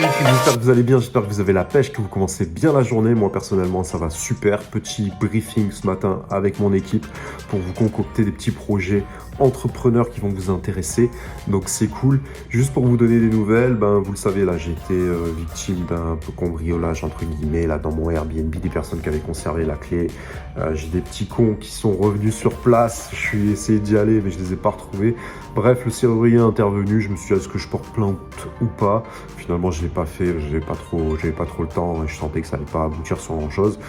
amis, j'espère que vous allez bien, j'espère que vous avez la pêche, que vous commencez bien la journée. Moi personnellement ça va super. Petit briefing ce matin avec mon équipe pour vous concocter des petits projets entrepreneurs qui vont vous intéresser. Donc c'est cool. Juste pour vous donner des nouvelles, vous le savez là, j'ai été victime d'un peu cambriolage entre guillemets là dans mon Airbnb, des personnes qui avaient conservé la clé. J'ai des petits cons qui sont revenus sur place. Je suis essayé d'y aller mais je les ai pas retrouvés. Bref, le serrurier est intervenu. Je me suis dit est-ce que je porte plainte ou pas. Finalement, je l'ai pas fait. J'avais pas trop le temps. Je sentais que ça allait pas aboutir sur grand chose.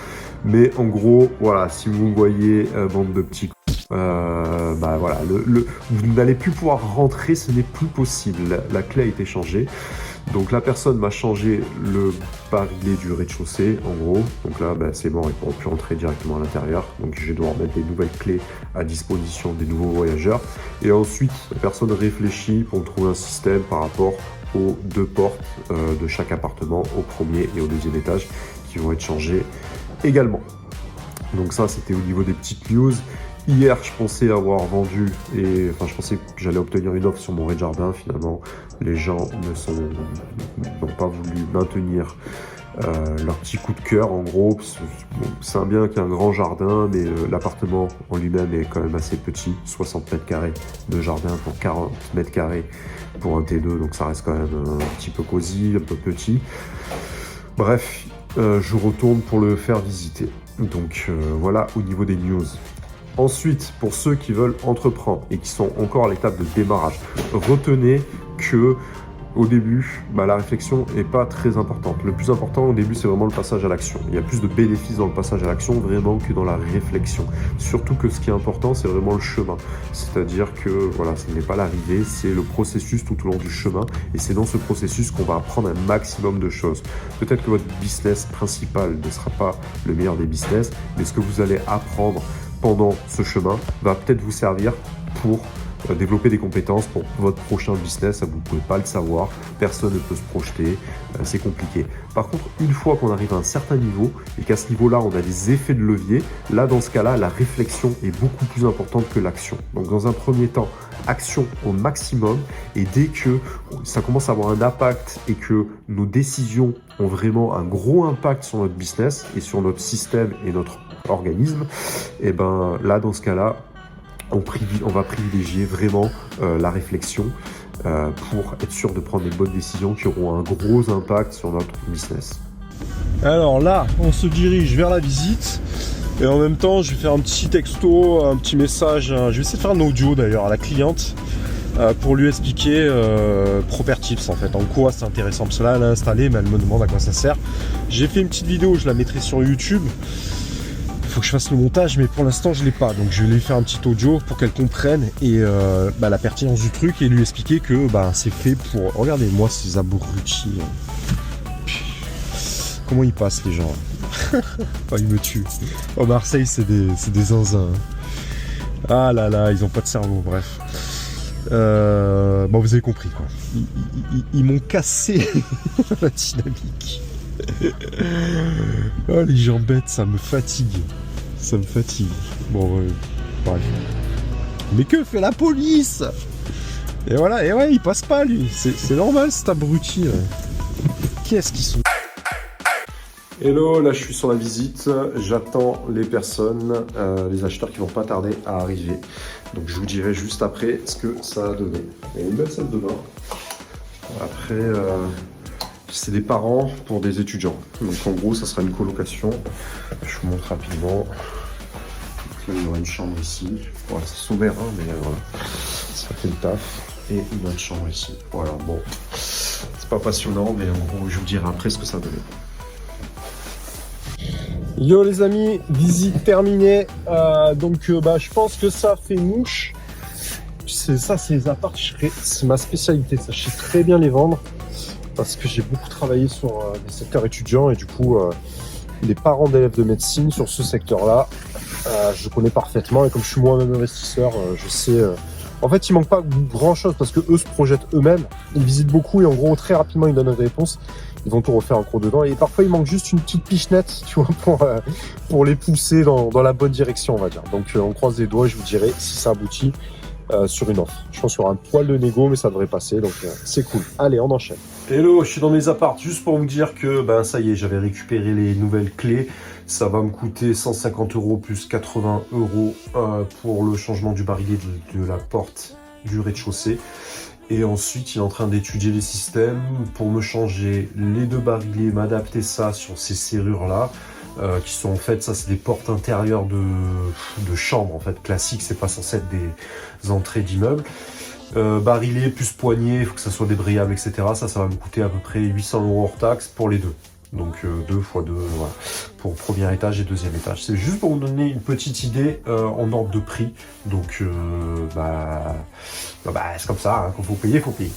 Mais en gros, voilà, si vous me voyez, bande de petits voilà, vous n'allez plus pouvoir rentrer, ce n'est plus possible. La clé a été changée. Donc la personne m'a changé le barillet du rez-de-chaussée, en gros. Donc là, c'est bon, ils ne pourront plus entrer directement à l'intérieur. Donc je dois remettre des nouvelles clés à disposition des nouveaux voyageurs. Et ensuite, la personne réfléchit pour trouver un système par rapport aux deux portes de chaque appartement, au premier et au deuxième étage, qui vont être changées également. Donc ça, c'était au niveau des petites news. Hier, je pensais avoir vendu je pensais que j'allais obtenir une offre sur mon rez-de-jardin. Finalement, les gens n'ont pas voulu maintenir leur petit coup de cœur. En gros, c'est un bien qui a un grand jardin, mais l'appartement en lui-même est quand même assez petit, 60 mètres carrés de jardin pour 40 mètres carrés pour un T2, donc ça reste quand même un petit peu cosy, un peu petit. Bref, je retourne pour le faire visiter. Donc voilà au niveau des news. Ensuite, pour ceux qui veulent entreprendre et qui sont encore à l'étape de démarrage, retenez que au début, la réflexion n'est pas très importante. Le plus important au début, c'est vraiment le passage à l'action. Il y a plus de bénéfices dans le passage à l'action vraiment que dans la réflexion. Surtout que ce qui est important, c'est vraiment le chemin. C'est-à-dire que voilà, ce n'est pas l'arrivée, c'est le processus tout au long du chemin. Et c'est dans ce processus qu'on va apprendre un maximum de choses. Peut-être que votre business principal ne sera pas le meilleur des business, mais ce que vous allez apprendre pendant ce chemin va peut-être vous servir pour développer des compétences pour votre prochain business. Vous ne pouvez pas le savoir, personne ne peut se projeter, c'est compliqué. Par contre, une fois qu'on arrive à un certain niveau et qu'à ce niveau-là, on a des effets de levier, là, dans ce cas-là, la réflexion est beaucoup plus importante que l'action. Donc, dans un premier temps, action au maximum, et dès que ça commence à avoir un impact et que nos décisions ont vraiment un gros impact sur notre business et sur notre système et notre organisme, et là, dans ce cas-là, on va privilégier vraiment la réflexion pour être sûr de prendre les bonnes décisions qui auront un gros impact sur notre business. Alors là, on se dirige vers la visite et en même temps, je vais faire un petit texto, un petit message. Je vais essayer de faire un audio d'ailleurs à la cliente pour lui expliquer Propertips en fait. En quoi c'est intéressant parce que là, elle a installé, mais elle me demande à quoi ça sert. J'ai fait une petite vidéo, je la mettrai sur YouTube. Il faut que je fasse le montage, mais pour l'instant je l'ai pas, donc je vais lui faire un petit audio pour qu'elle comprenne et la pertinence du truc et lui expliquer que c'est fait pour... Regardez-moi ces abrutis. Comment ils passent les gens. Oh, ils me tuent. Oh, Marseille c'est des zinzins. Ah là là, ils ont pas de cerveau, bref. Vous avez compris quoi. Ils m'ont cassé la dynamique. Oh, les gens bêtes, ça me fatigue. Ça me fatigue. Bon, bref. Mais que fait la police? Et voilà, et ouais, il passe pas lui. C'est normal cet abruti. Qu'est-ce qu'ils sont? Hello, là je suis sur la visite. J'attends les personnes, les acheteurs qui vont pas tarder à arriver. Donc je vous dirai juste après ce que ça a donné. Il y a une belle salle de bain. Après... c'est des parents pour des étudiants. Donc en gros, ça sera une colocation. Je vous montre rapidement. Donc là, il y aura une chambre ici. Voilà, c'est souverain, mais voilà. Ça fait le taf. Et une autre chambre ici. Voilà, bon. C'est pas passionnant, mais en gros, je vous dirai après ce que ça donne. Yo les amis, visite terminée. Je pense que ça fait mouche. C'est les apparts, c'est ma spécialité. Ça, je sais très bien les vendre. Parce que j'ai beaucoup travaillé sur des secteurs étudiants et du coup les parents d'élèves de médecine sur ce secteur-là, je connais parfaitement et comme je suis moi-même investisseur, je sais. En fait, il manque pas grand-chose parce que eux se projettent eux-mêmes, ils visitent beaucoup et en gros très rapidement ils donnent des réponses. Ils vont tout refaire en cours dedans et parfois il manque juste une petite pichenette, tu vois, pour les pousser dans la bonne direction, on va dire. Donc on croise les doigts et je vous dirai si ça aboutit sur une offre. Je pense qu'il y aura un poil de négo, mais ça devrait passer, donc c'est cool. Allez, on enchaîne. Hello, je suis dans mes apparts juste pour vous dire que ça y est, j'avais récupéré les nouvelles clés. Ça va me coûter 150 € plus 80 € pour le changement du barillet de la porte du rez-de-chaussée. Et ensuite, il est en train d'étudier les systèmes pour me changer les 2 barillets, m'adapter ça sur ces serrures-là. Qui sont en fait, ça c'est des portes intérieures de chambre en fait, classiques, c'est pas censé être des entrées d'immeubles. Barillet plus poignée, il faut que ça soit débrayable, etc. Ça va me coûter à peu près 800 € hors taxe pour les deux. Donc 2 x 2, voilà, pour premier étage et deuxième étage. C'est juste pour vous donner une petite idée en ordre de prix. Donc c'est comme ça, hein, quand faut payer, faut payer.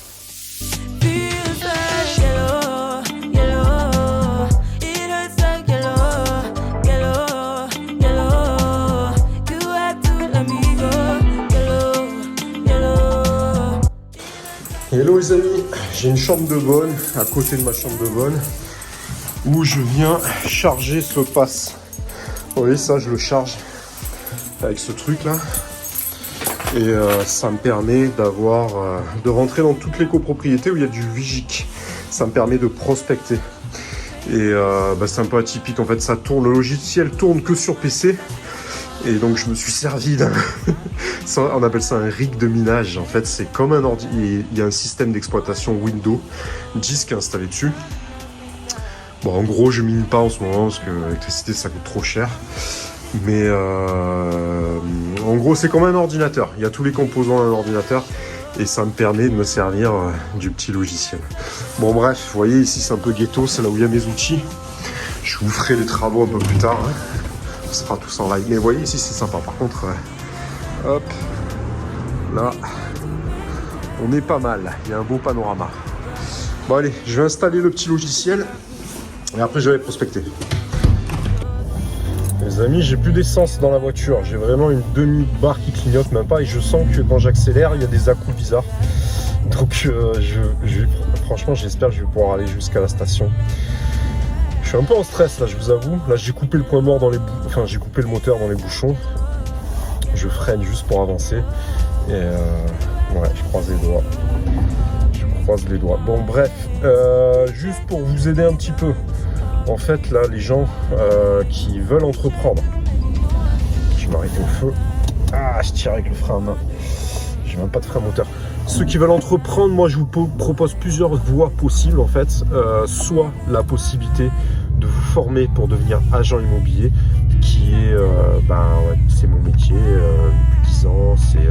Hello les amis, j'ai une chambre de bonne à côté de ma chambre de bonne où je viens charger ce pass. Vous voyez ça, je le charge avec ce truc là et ça me permet de rentrer dans toutes les copropriétés où il y a du Vigic. Ça me permet de prospecter et c'est un peu atypique en fait, ça tourne, le logiciel tourne que sur PC. Et donc je me suis servi d'un, on appelle ça un rig de minage. En fait, c'est comme un ordi. Il y a un système d'exploitation Windows 10 qui est installé dessus. Bon, en gros, je mine pas en ce moment parce que l'électricité ça coûte trop cher. Mais en gros, c'est comme un ordinateur. Il y a tous les composants d'un ordinateur et ça me permet de me servir du petit logiciel. Bon, bref, vous voyez ici, c'est un peu ghetto. C'est là où il y a mes outils. Je vous ferai les travaux un peu plus tard. Hein. Ce sera tous en live, mais vous voyez ici c'est sympa. Par contre, hop, là, on est pas mal. Il y a un beau panorama. Bon allez, je vais installer le petit logiciel et après je vais prospecter. Les amis, j'ai plus d'essence dans la voiture. J'ai vraiment une demi-barre qui clignote même pas et je sens que quand j'accélère, il y a des à-coups bizarres. Donc franchement, j'espère que je vais pouvoir aller jusqu'à la station. Je suis un peu en stress là, je vous avoue. Là, j'ai coupé le point mort dans les j'ai coupé le moteur dans les bouchons. Je freine juste pour avancer. Et ouais, je croise les doigts. Je croise les doigts. Bon, bref, juste pour vous aider un petit peu. En fait, là, les gens qui veulent entreprendre. Je vais m'arrêter au feu. Ah, je tire avec le frein à main. J'ai même pas de frein moteur. Ceux qui veulent entreprendre, moi, je vous propose plusieurs voies possibles en fait. Soit la possibilité de vous former pour devenir agent immobilier, qui est, c'est mon métier depuis 10 ans, c'est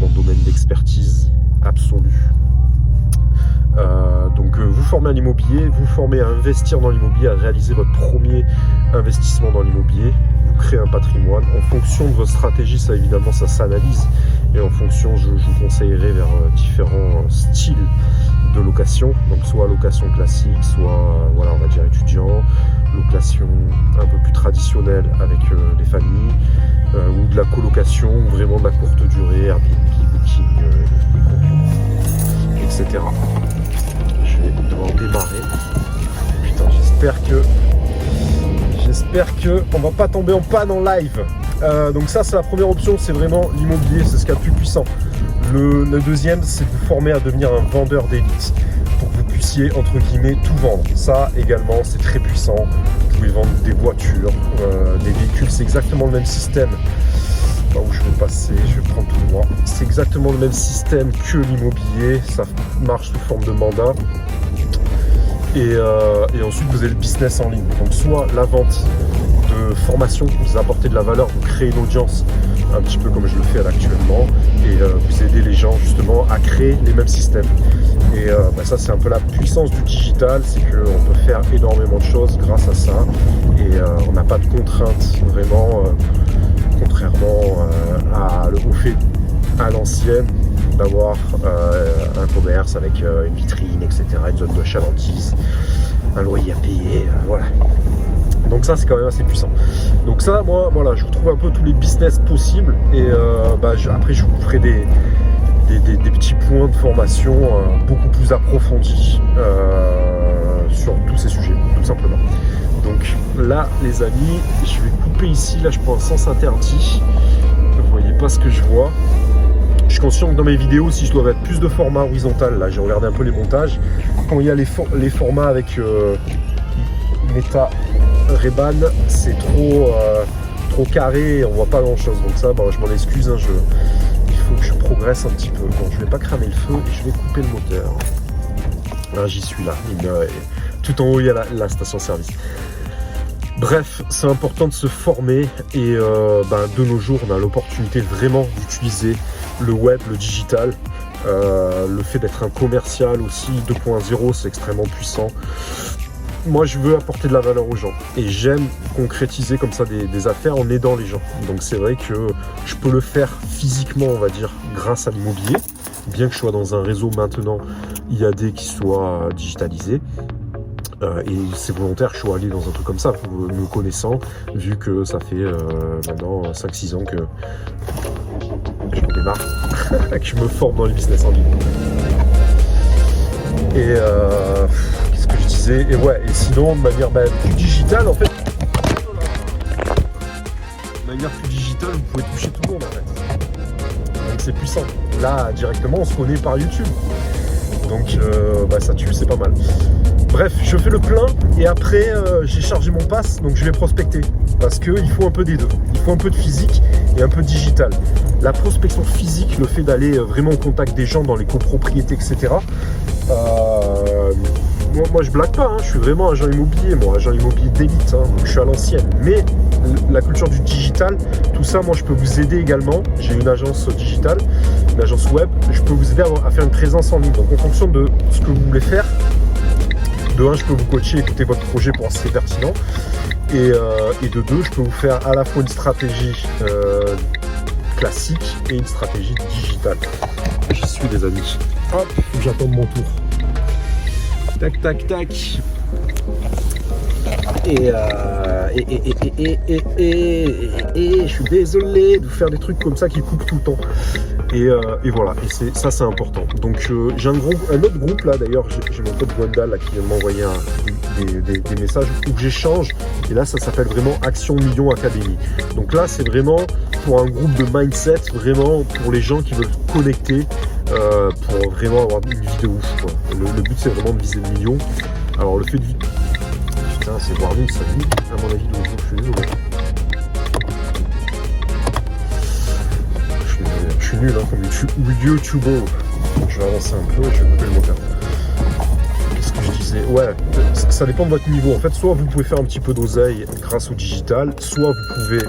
mon domaine d'expertise absolue. Donc vous formez à l'immobilier, vous formez à investir dans l'immobilier, à réaliser votre premier investissement dans l'immobilier, vous créez un patrimoine. En fonction de votre stratégie, ça évidemment ça s'analyse et en fonction je vous conseillerai vers différents styles de location, donc soit location classique, soit voilà on va dire étudiant, location un peu plus traditionnelle avec les familles, ou de la colocation, ou vraiment de la courte durée, Airbnb, Booking, etc. Je vais devoir démarrer. Putain, j'espère que on va pas tomber en panne en live. Donc ça c'est la première option, c'est vraiment l'immobilier, c'est ce qu'il y a de plus puissant. Le deuxième, c'est de vous former à devenir un vendeur d'élite pour que vous puissiez, entre guillemets, tout vendre. Ça également, c'est très puissant. Vous pouvez vendre des voitures, des véhicules, c'est exactement le même système. Là où je vais passer, je vais prendre tout droit. C'est exactement le même système que l'immobilier, ça marche sous forme de mandat. Et ensuite, vous avez le business en ligne. Donc, soit la vente de formation, vous apportez de la valeur, vous créez une audience, un petit peu comme je le fais actuellement, et vous aidez les gens justement à créer les mêmes systèmes. Et ça, c'est un peu la puissance du digital, c'est qu'on peut faire énormément de choses grâce à ça, et on n'a pas de contraintes vraiment, contrairement au fait à l'ancienne d'avoir un commerce avec une vitrine, etc., une zone de chalandise, un loyer à payer, voilà. Donc ça c'est quand même assez puissant. Donc ça, moi, voilà, je vous trouve un peu tous les business possibles et après je vous ferai des petits points de formation beaucoup plus approfondis sur tous ces sujets, tout simplement. Donc là, les amis, je vais couper ici. Là, je prends un sens interdit. Vous voyez pas ce que je vois. Je suis conscient que dans mes vidéos, si je dois mettre plus de format horizontal, là, j'ai regardé un peu les montages, quand il y a les formats avec Meta Ray-Ban, c'est trop carré et on voit pas grand chose. Donc ça, je m'en excuse, hein, il faut que je progresse un petit peu. Bon, je vais pas cramer le feu et je vais couper le moteur. Ah, j'y suis là. Tout en haut, il y a la station-service. Bref, c'est important de se former et de nos jours, on a l'opportunité vraiment d'utiliser le web, le digital. Le fait d'être un commercial aussi 2.0, c'est extrêmement puissant. Moi, je veux apporter de la valeur aux gens et j'aime concrétiser comme ça des affaires en aidant les gens. Donc c'est vrai que je peux le faire physiquement, on va dire, grâce à l'immobilier, bien que je sois dans un réseau maintenant IAD qui soit digitalisé. Et c'est volontaire que je sois allé dans un truc comme ça, me connaissant, vu que ça fait maintenant 5-6 ans que je me démarre, que je me forme dans les business en ligne. Et qu'est-ce que je disais? Et sinon, de manière plus digitale, en fait. De manière plus digitale, vous pouvez toucher tout le monde, en fait. Donc c'est puissant. Là, directement, on se connaît par YouTube. Donc ça tue, c'est pas mal. Bref, je fais le plein et après j'ai chargé mon pass, donc je vais prospecter. Parce qu'il faut un peu des deux. Il faut un peu de physique et un peu de digital. La prospection physique, le fait d'aller vraiment au contact des gens dans les copropriétés, etc. Moi je blague pas, hein, je suis vraiment agent immobilier, agent immobilier d'élite, hein, donc je suis à l'ancienne. Mais la culture du digital, tout ça, moi je peux vous aider également. J'ai une agence digitale, une agence web, je peux vous aider à faire une présence en ligne. Donc en fonction de ce que vous voulez faire, de un, je peux vous coacher, écouter votre projet pour voir si c'est pertinent. Et de deux, je peux vous faire à la fois une stratégie classique et une stratégie digitale. J'y suis les amis. Hop, faut que j'attende mon tour. Tac, tac, tac. Et je suis désolé de vous faire des trucs comme ça qui coupent tout le temps. Et voilà, et ça c'est important. Donc j'ai un autre groupe là d'ailleurs, j'ai mon pote Gwendal là, qui vient de m'envoyer des messages où j'échange. Et là ça s'appelle vraiment Action Million Academy. Donc là c'est vraiment pour un groupe de mindset, vraiment pour les gens qui veulent connecter, pour vraiment avoir une vie de ouf, quoi. Le but c'est vraiment de viser le million. Alors le fait de putain, c'est warning, ça dit, à mon avis, donc je suis nul. Je suis nul hein, comme YouTuber. Je vais avancer un peu et je vais couper le moteur. Qu'est-ce que je disais? Ouais, ça dépend de votre niveau. En fait, soit vous pouvez faire un petit peu d'oseille grâce au digital, soit vous pouvez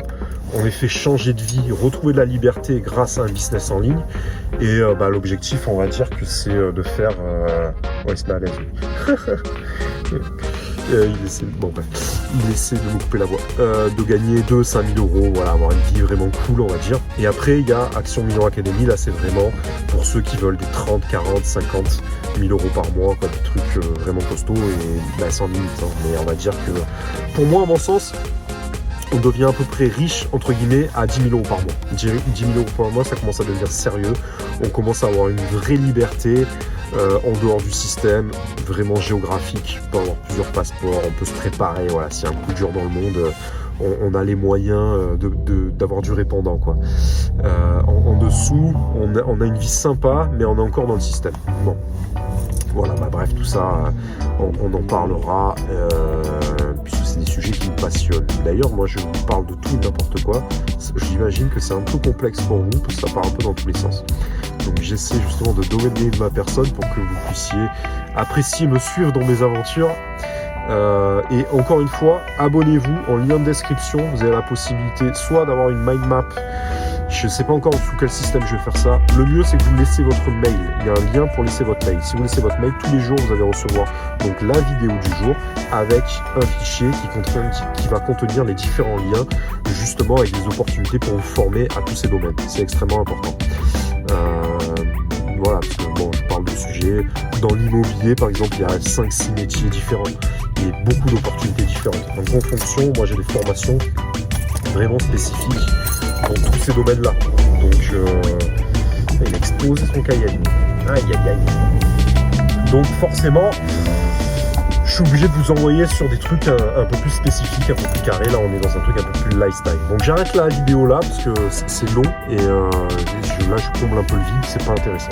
en effet changer de vie, retrouver de la liberté grâce à un business en ligne. Et l'objectif, on va dire que c'est de faire... Ouais, il se met à l'aise. Il essaie de me couper la voix, de gagner 2-5 000 euros, voilà, avoir une vie vraiment cool, on va dire. Et après, il y a Action Million Academy, là, c'est vraiment pour ceux qui veulent des 30, 40, 50 000 euros par mois, quoi, des trucs vraiment costauds et sans limite. Hein. Mais on va dire que, pour moi, à mon sens, on devient à peu près riche, entre guillemets, à 10 000 euros par mois. 10 000 euros par mois, ça commence à devenir sérieux. On commence à avoir une vraie liberté en dehors du système, vraiment géographique. On peut avoir plusieurs passeports, on peut se préparer. Voilà, s'il y a un coup dur dans le monde, on a les moyens d'avoir du répondant, quoi. En dessous, on a une vie sympa, mais on est encore dans le système. Bon. Voilà, bref, tout ça, on en parlera, puisque c'est des sujets qui me passionnent. D'ailleurs, moi, je vous parle de tout et n'importe quoi. J'imagine que c'est un peu complexe pour vous, parce que ça part un peu dans tous les sens. Donc, j'essaie justement de donner de ma personne pour que vous puissiez apprécier, me suivre dans mes aventures. Et encore une fois, abonnez-vous en lien de description. Vous avez la possibilité soit d'avoir une mind map. Je ne sais pas encore sous quel système je vais faire ça. Le mieux, c'est que vous laissez votre mail. Il y a un lien pour laisser votre mail. Si vous laissez votre mail, tous les jours, vous allez recevoir donc la vidéo du jour avec un fichier qui va contenir les différents liens, justement avec des opportunités pour vous former à tous ces domaines. C'est extrêmement important. Voilà, parce que bon, je parle de sujets. Dans l'immobilier, par exemple, il y a 5-6 métiers différents et beaucoup d'opportunités différentes. Donc en fonction, moi j'ai des formations vraiment spécifiques dans tous ces domaines-là. Donc, il a explosé son Cayenne. Aïe, aïe, aïe. Donc, forcément, je suis obligé de vous envoyer sur des trucs un peu plus spécifiques, un peu plus carrés. Là, on est dans un truc un peu plus lifestyle. Donc, j'arrête la vidéo là parce que c'est long et là, je comble un peu le vide. C'est pas intéressant.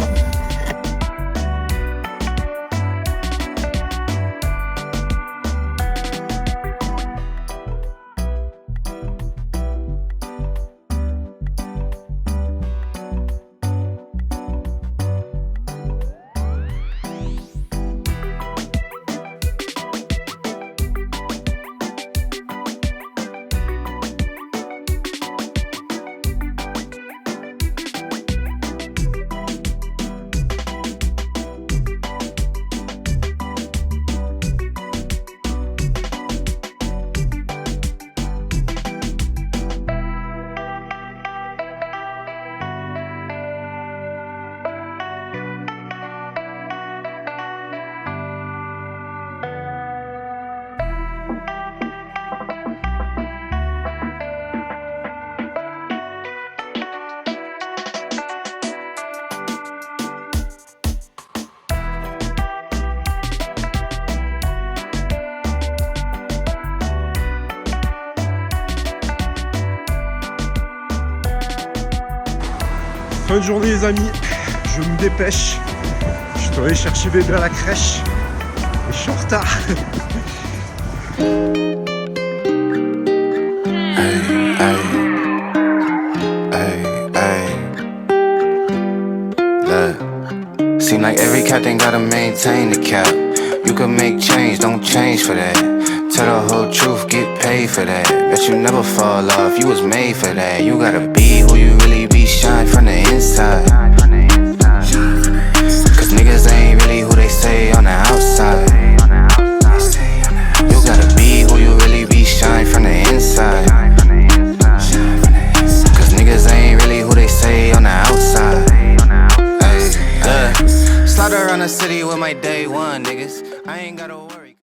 Fin de journée les amis, je me dépêche. Je dois aller chercher bébé à la crèche. Et je suis en retard. Seem like every captain gotta maintain the cap. You can make change, don't change for that. Tell the whole truth, get paid for that. Bet you never fall off, you was made for that. You gotta be who you really be, shine from the inside. Cause niggas ain't really who they say on the outside. You gotta be who you really be, shine from the inside. Cause niggas ain't really who they say on the outside. Slide around the city with my day one niggas. I ain't gotta worry.